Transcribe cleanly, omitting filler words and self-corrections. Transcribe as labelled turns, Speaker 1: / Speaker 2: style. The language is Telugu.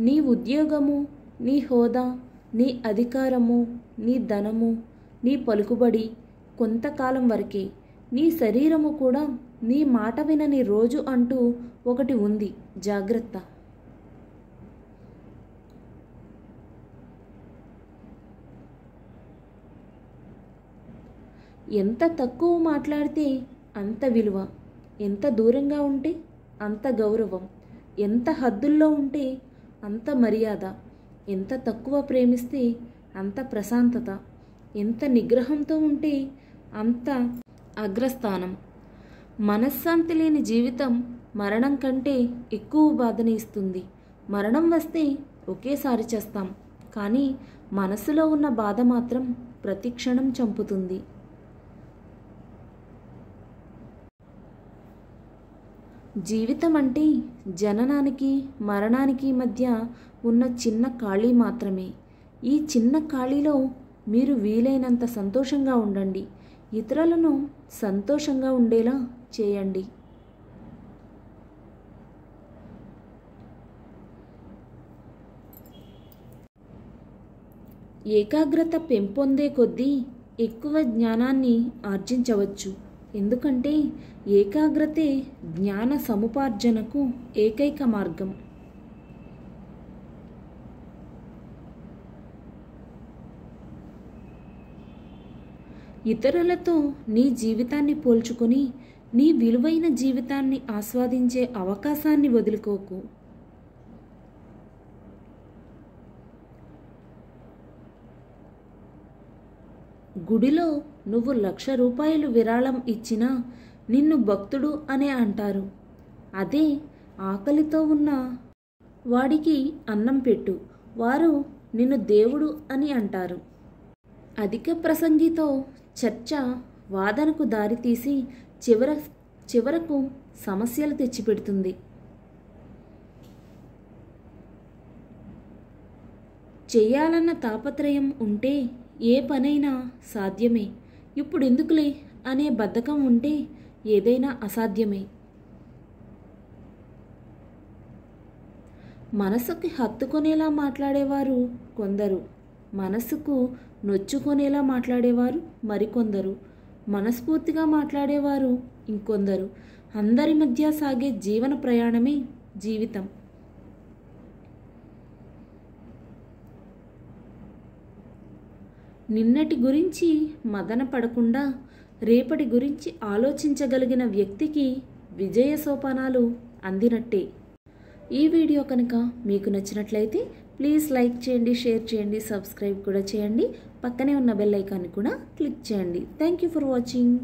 Speaker 1: నీ ఉద్యోగము, నీ హోదా, నీ అధికారము, నీ ధనము, నీ పలుకుబడి కొంతకాలం వరకే. నీ శరీరము కూడా నీ మాట వినని రోజు అంటూ ఒకటి ఉంది, జాగ్రత్త. ఎంత తక్కువ మాట్లాడితే అంత విలువ, ఎంత దూరంగా ఉంటే అంత గౌరవం, ఎంత హద్దుల్లో ఉంటే అంత మర్యాద, ఎంత తక్కువ ప్రేమిస్తే అంత ప్రశాంతత, ఎంత నిగ్రహంతో ఉంటే అంత అగ్రస్థానం. మనశ్శాంతి లేని జీవితం మరణం కంటే ఎక్కువ బాధని ఇస్తుంది. మరణం వస్తే ఒకేసారి చేస్తాం, కానీ మనసులో ఉన్న బాధ మాత్రం ప్రతి క్షణం చంపుతుంది. జీవితం అంటే జననానికి మరణానికి మధ్య ఉన్న చిన్న ఖాళీ మాత్రమే. ఈ చిన్న ఖాళీలో మీరు వీలైనంత సంతోషంగా ఉండండి, ఇతరులను సంతోషంగా ఉండేలా చేయండి. ఏకాగ్రత పెంపొందే కొద్దీ ఎక్కువ జ్ఞానాన్ని ఆర్జించవచ్చు. ఎందుకంటే ఏకాగ్రతే జ్ఞాన సముపార్జనకు ఏకైక మార్గం. ఇతరులతో నీ జీవితాన్ని పోల్చుకొని నీ విలువైన జీవితాన్ని ఆస్వాదించే అవకాశాన్ని వదులుకోకు. గుడిలో నువ్వు 1,00,000 రూపాయలు విరాళం ఇచ్చినా నిన్ను భక్తుడు అనే అంటారు. అదే ఆకలితో ఉన్న వాడికి అన్నం పెట్టు, వారు నిన్ను దేవుడు అని అంటారు. అధిక ప్రసంగితో చర్చ వాదనకు దారితీసి చివరకు సమస్యలు తెచ్చిపెడుతుంది. చేయాలన్న తాపత్రయం ఉంటే ఏ పనైనా సాధ్యమే. ఇప్పుడు ఎందుకులే అనే బద్ధకం ఉంటే ఏదైనా అసాధ్యమే. మనసుకి హత్తుకొనేలా మాట్లాడేవారు కొందరు, మనసుకు నొచ్చుకొనేలా మాట్లాడేవారు మరికొందరు, మనస్ఫూర్తిగా మాట్లాడేవారు ఇంకొందరు. అందరి మధ్య సాగే జీవన ప్రయాణమే జీవితం. నిన్నటి గురించి మదన పడకుండా రేపటి గురించి ఆలోచించగలిగిన వ్యక్తికి విజయ సోపానాలు అందినట్టే. ఈ వీడియో కనుక మీకు నచ్చినట్లయితే ప్లీజ్ లైక్ చేయండి, షేర్ చేయండి, సబ్స్క్రైబ్ కూడా చేయండి. పక్కనే ఉన్న బెల్ ఐకాన్ని కూడా క్లిక్ చేయండి. Thank you for watching.